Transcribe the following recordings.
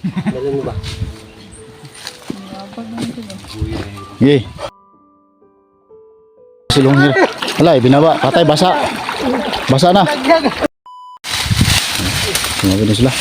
Dali mo ba? Okay. Silong here. Wala, binaba. Patay, basa. Basa na. Sinabi na sila.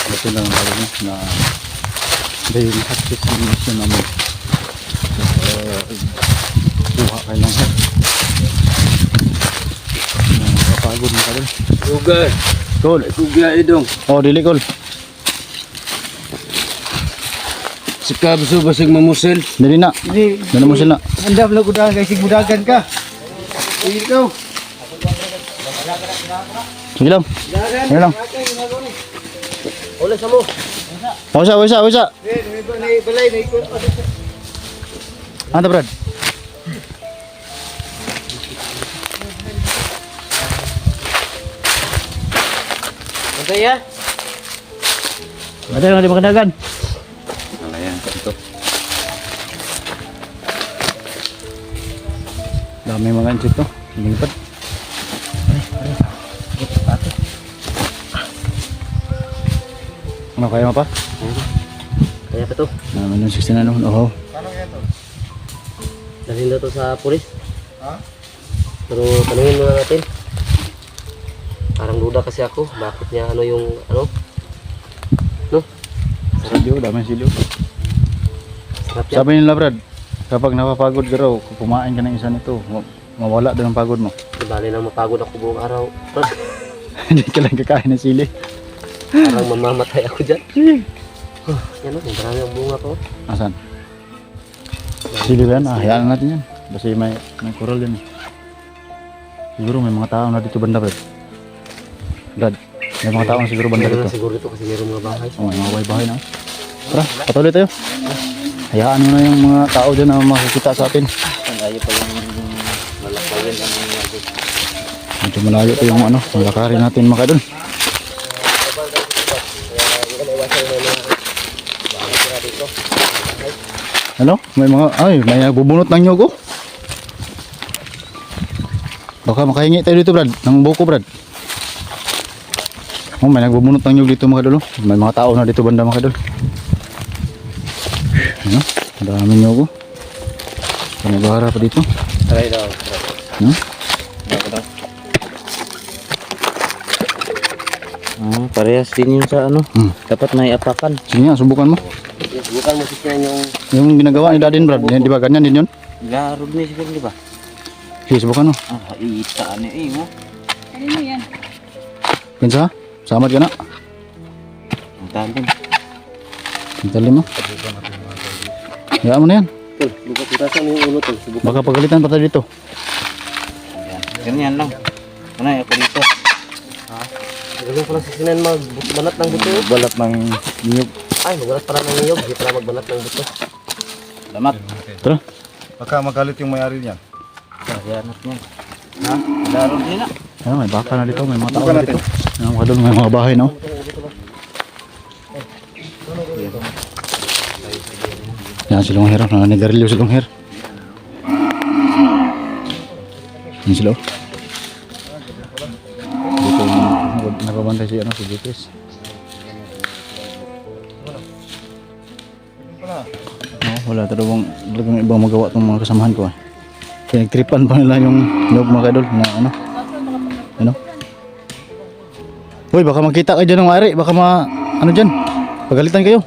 Ito lang na dahil access yung mission namin buha kayo lang nakapagod na kayo Sugar. Cool. Sugar idong. Oh dili cool Sikab so basig mamusil. dili na dali mo sila Andam lang kudahan guys, sigmudagan ka. Ikaw. sige lang sige lang Wala sa mo. wasa Balay. anta Brad Antay ya. ada yang di Magdagan Alayan ka ito. dami mga insect to lilipat ano kaya mo pa? Kaya pa to. Naman yung 16 na noon. Oo. Dalhin na to sa pulis. Ha? Pero tanungin muna natin. Parang duda kasi ako. Bakit niya ano yung ano? No? Silyo, dami silyo. Sarap yan. Sabi nila Brad, kapag napapagod ka raw, kumain ka ng isa nito, mawala din ang pagod mo. Bali nang mapagod ako buong araw. Hindi ka lang kakain ng sili. Parang mamamatay ako dyan. Yan o, marami ang bunga to. Asan? Sili ba yan? Hayaan na natin yan. Kasi may coral yan. Siguro may mga tao na dito banda Brad. Brad, may mga tao na siguro banda Meron dito. na siguro ito kasi meron mga bahay. Oh, may mga bahay na. Tara, patuloy tayo. Hayaan mo na yung mga tao dyan na makikita sa atin. Malayo pa yung malakayan ang mga dito. Medyo malayo pa yung ano, malakarin natin mga kadol. Ano? May mga, may nagbubunot ng nyog oh. Baka makahingi tayo dito Brad, ng buko Brad. Oh, may nagbubunot ng nyog dito mga kadol oh. May mga tao na dito banda mga kadol. Ano? Maraming nyog oh. Panagahara pa dito. Try daw. Ano? Parehas din yun sa ano. Dapat may apakan. Sige nga, subukan mo. Bukan mo siya Yung ginagawa ni Dadin Brad, di ba ganyan din yun? larog ni siguro di ba? Sige, subukan mo. Iitaan ni mo. Ano mo yan? Pinsa, samad ka na. Ang talim. Pintalim mo. Hayaan mo na yan. Tol, buka putasan mo yung ulo tol. Subukan. Baka pagalitan pa tayo dito. Ganyan lang. Ano ako dito? Ha? Gagawin ko lang sisinan magbalat ng buto. Balat ng niyog. Ay, magbalat pala ng niyog. Hindi pala magbalat ng buto. Salamat. Tara. Baka magalit yung may-ari niya. Kahiyanat niya. Ha? Larog din na. Ano, may baka na dito, may mga tao na dito. May mga doon, may mga bahay no. Yan silong hero, nanganigarilyo silong hero. Yan sila oh. Dito nakabantay si ano, si Jepes. Wala talagang ibang magawa itong mga kasamahan ko. Pinagtripan pa nila yung nyog mga kadol na ano. Ano? Uy, baka makita kayo dyan ng ari. Baka ano dyan. Pagalitan kayo.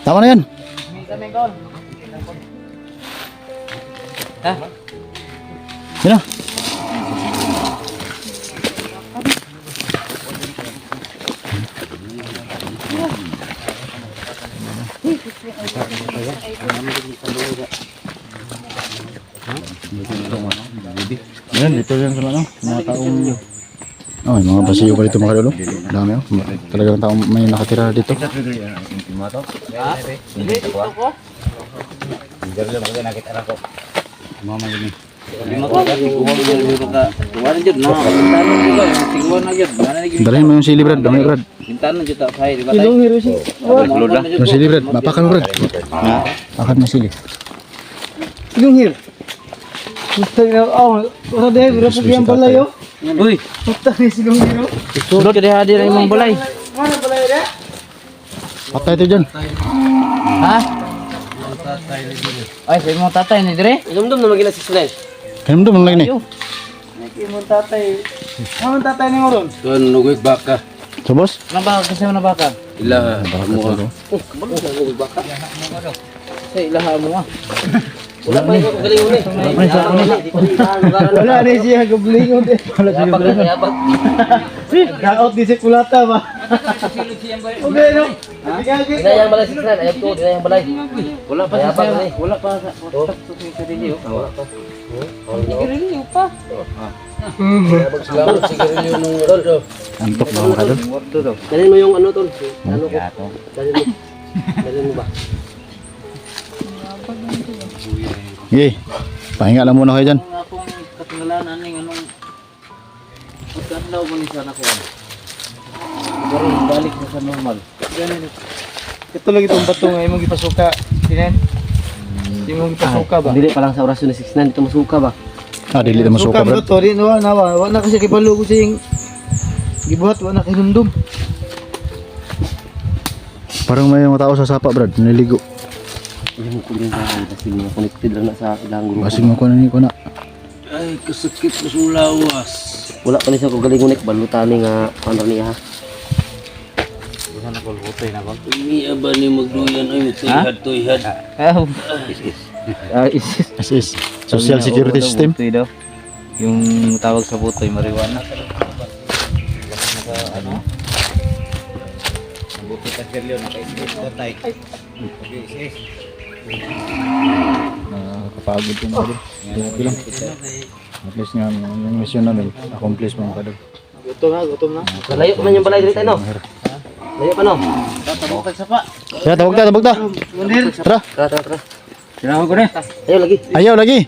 Tama na yan. Ha? Yan na. Yan, dito yan sa ano, mga taong may mga basiyo pa dito mga kadol. Dami oh. Talagang tao may nakatira dito. Mama ini. Dalhin mo yung sili Brad, dami Brad. Yung sili Brad, mapakan mo Brad. Pakan mo sili. Yung hir. Puta na, wala dahil, wala po yung balay, oh. Uy, Puta na silong hiro. sulod ka diha diri imong balay. Mana balay na? Patay ito dyan. Ha? Ay, sa imong tatay ni dire? Ilumdum na magina 69. Kaya mo lang ni. Nakimong tatay. Anong tatay ni mo ron? Tuan nugoy baka. So boss? Naba kasi mo na baka. Ila mo ka. Sa ilaha mo ah. Wala pa yung galing ulit. Wala na siya, gablingon din. Yabag na, yabag. Kaot di si kulata ba? Okay, no? Dinayang balay 69, ayaw to, dinayang balay. Wala pa sa wala pa sa sigarilyo. Wala pa. Sigarilyo pa. Yabag sila, sigarilyo nung tol. Antok na mga kadol. Dalhin mo yung ano tol. Ano ko? Dalhin mo. Dalhin mo ba? Sige, pahinga lang muna kayo dyan. Kung akong katungalanan ning anong pagkadlaw mo ni sana ko. Pero balik na sa normal. Ito lagi itong batong ay mong ipasuka. Sinan? Di mong ipasuka ba? Dili pa lang sa orasyon na 69, dito masuka ba? Ah, dili na masuka Suka Brad. mo to, rin nawa, nawa. Wala kasi kibalo ko siyang gibuhat, wala kinumdum. Parang may mga tao sa sapa Brad, niligo. Hindi mo kunin sa akin kasi mga connected lang na sa ilang grupo. Basig mo ko na ni ko na. Ay, kasakit ko sa lawas. Wala pa ni sa kagaling unik, balutani nga paano niya ha. Ini ba ni magduyan ay magsihad to ihad. Is social security system. Butoy daw. Yung tawag sa butoy marijuana. Nakakapagod yung mga kadol. Okay lang. At least nga yung mission namin, accomplish mga kadol. Gutom na, gutom na. Nalayo pa man yung balay dito, no? Layo pa, no? Tatabok sa pa. Kaya tawag ta. Tara. Tara. Sinama ko na. Ayaw lagi. Ayaw lagi.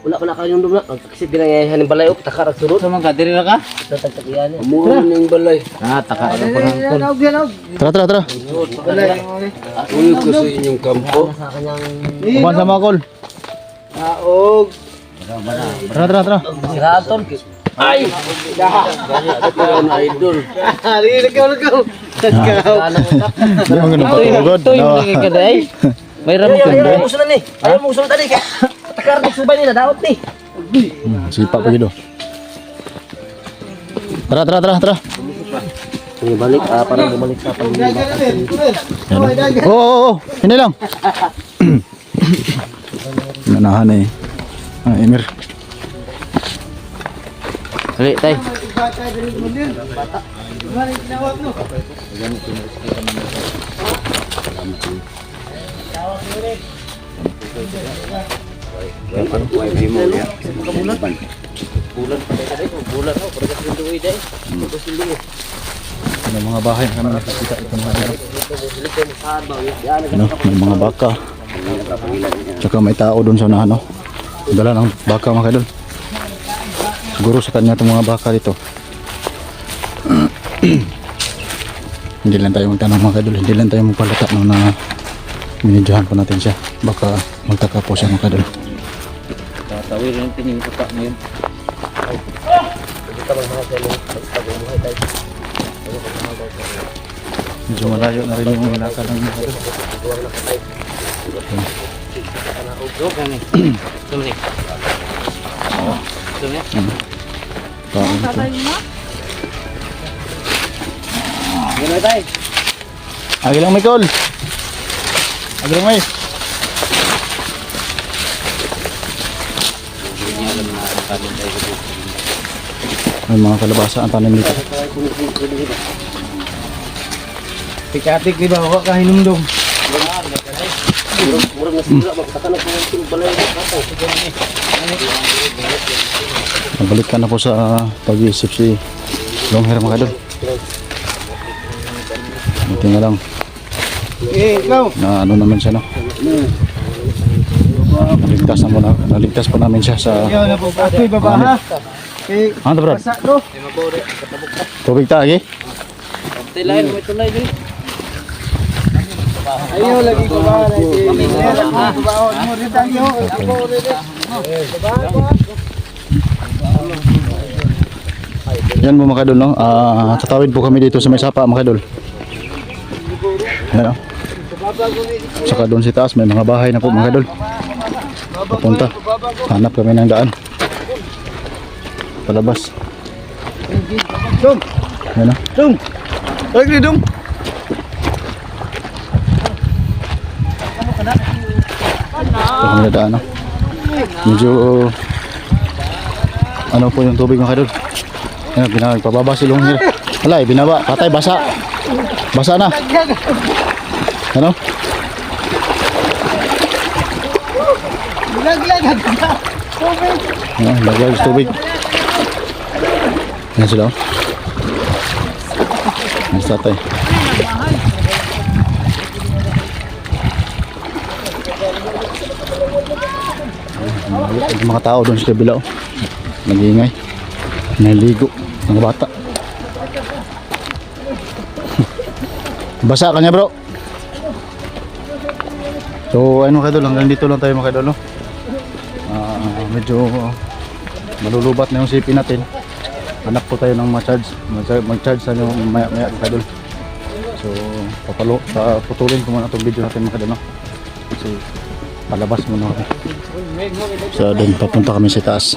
Wala pa na kayo yung dumla. Kasi binangayahan yung balay, takar at surut. Sa mga diri ra ka? Tatagtagihan niya. Umuha ning balay. Ah, taka ra pa ng Naog yan, naog. Tara. Balay. Uy ko sa inyong kampo. Sa kanyang Kuman sa mga kol. Naog. Tara. siraan, tol. Ay! Ito na idol. Hari, nagaw. Hindi mo ganun patugod. Ito yung mga kaday. May ramok Ayaw mo sunan ni. Ayaw mo sunan tadi. Takar at subay nila, daot ni. Sipa pa gido. Tara. Bumalik, parang bumalik sa pag-ibig. Oo. Hindi lang. Nanahan eh. Emir. Dali, tay. May mga bahay na kami nakikita ito mga kadol. May mga baka. Tsaka may tao doon sa unahan, no? Dala ng baka mga kadol. Siguro sa kanya itong mga baka dito. Hindi lang tayo magtanong mga kadol. Hindi lang tayo magpalata nung na minidyahan pa natin siya. Baka magtaka po siya mga kadol. Tatawir yung tining tuka ngayon. Medyo malayo na rin yung nilakad ng mga kadol. Taon ito. Gano'n tayo? Agi lang Michael. Agi lang may. May mga kalabasa ang tanim dito. Tikatik di ba ako kahinumdum. Murag na sila, magtaka na kung balay dito. Nabalik ka na po sa pag-iisip si Long hair mga idol. Buti na lang. Ikaw. Na ano naman siya no. Naligtas po namin siya sa Ikaw na po. Ako'y babaha. Eh, ano brad? basa no? Tubig ta lagi. Tilayin mo tulay diri. Ayaw lagi ko ba na si babaho mo rin tayo. Ako rin. Yan po mga idol no. Tatawid po kami dito sa may sapa mga idol. Ayan, no? Saka doon sa taas may mga bahay na po mga idol. Papunta. Hanap kami ng daan. Palabas. Dong, Ayan, no? dong. Lagi dong. Ito kami na daan no? Medyo ano po yung tubig mga idol. Ayan, pinagpababa si Longhir. Wala binaba. Patay, basa. Basa na. Ano? Laglag. Ayan, laglag sa tubig. Ayan sila. Ayan sa tatay. May mga tao doon sa kabila. Nag-iingay. Naligo. Mga bata. Basa ka niya bro. So ano mga idol, hanggang dito lang tayo mga idol no? Medyo malulubat na yung CP natin. Hanap po tayo ng mag-charge sa inyo maya mga idol. So putulin ko muna itong video natin mga idol no? Kasi palabas muna kami. So doon papunta kami sa taas.